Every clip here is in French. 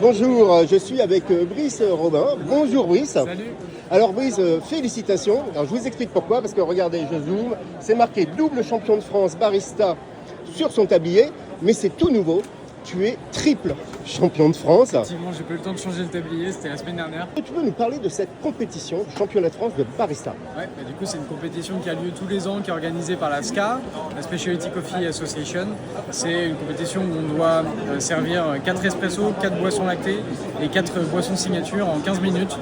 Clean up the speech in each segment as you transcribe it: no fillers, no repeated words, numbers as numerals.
Bonjour, je suis avec Brice Robin. Bonjour Brice. Salut. Alors Brice, félicitations. Alors je vous explique pourquoi, parce que regardez, je zoome, c'est marqué double champion de France barista sur son tablier, mais c'est tout nouveau. Tu es triple champion de France. Effectivement, j'ai pas eu le temps de changer le tablier, c'était la semaine dernière. Tu peux nous parler de cette compétition du championnat de France de barista? Ouais, du coup, c'est une compétition qui a lieu tous les ans, qui est organisée par la SCA, la Specialty Coffee Association. C'est une compétition où on doit servir 4 espressos, 4 boissons lactées et 4 boissons signature en 15 minutes.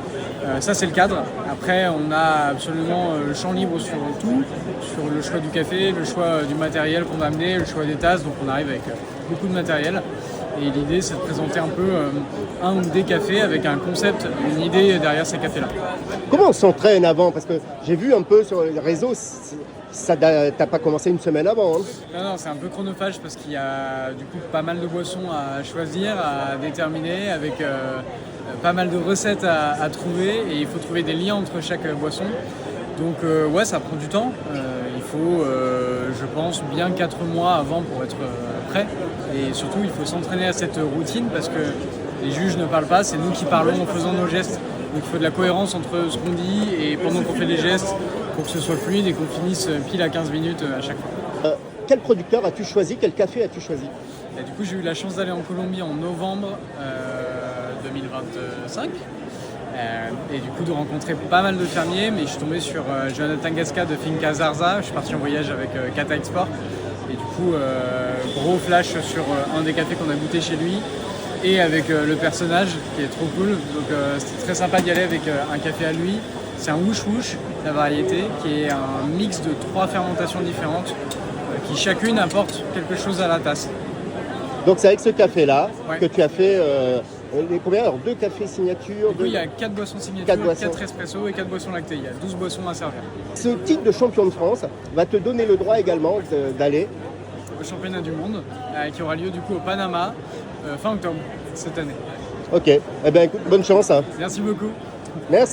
Ça, c'est le cadre. Après, on a absolument le champ libre sur tout, sur le choix du café, le choix du matériel qu'on va amener, le choix des tasses. Donc, on arrive avec beaucoup de matériel. Et l'idée, c'est de présenter un peu un ou des cafés avec un concept, une idée derrière ces cafés-là. Comment on s'entraîne avant? Parce que j'ai vu un peu sur les réseaux, t'as pas commencé une semaine avant. Hein. Non, c'est un peu chronophage parce qu'il y a du coup pas mal de boissons à choisir, à déterminer, avec pas mal de recettes à trouver, et il faut trouver des liens entre chaque boisson. Donc ouais, ça prend du temps. Il faut, je pense, bien 4 mois avant pour être prêt. Et surtout, il faut s'entraîner à cette routine parce que les juges ne parlent pas, c'est nous qui parlons en faisant nos gestes. Donc il faut de la cohérence entre ce qu'on dit et pendant qu'on fait les gestes pour que ce soit fluide et qu'on finisse pile à 15 minutes à chaque fois. Quel producteur as-tu choisi? Quel café as-tu choisi? Et du coup, j'ai eu la chance d'aller en Colombie en novembre 2025. Et du coup de rencontrer pas mal de fermiers, mais je suis tombé sur Jonathan Gasca de Finca Zarza. Je suis parti en voyage avec Cata Export et du coup gros flash sur un des cafés qu'on a goûté chez lui et avec le personnage qui est trop cool. Donc c'était très sympa d'y aller avec un café à lui. C'est un wouch wouch, la variété, qui est un mix de 3 fermentations différentes qui chacune apporte quelque chose à la tasse. Donc c'est avec ce café-là Ouais. que tu as fait combien? Alors 2 cafés signature. Du coup, il y a 4 boissons signature, 4 espressos et 4 boissons lactées. Il y a 12 boissons à servir. Ce titre de champion de France va te donner le droit également d'aller Au championnat du monde qui aura lieu du coup au Panama fin octobre cette année. Ok, eh bien écoute, bonne chance. Hein. Merci beaucoup. Merci.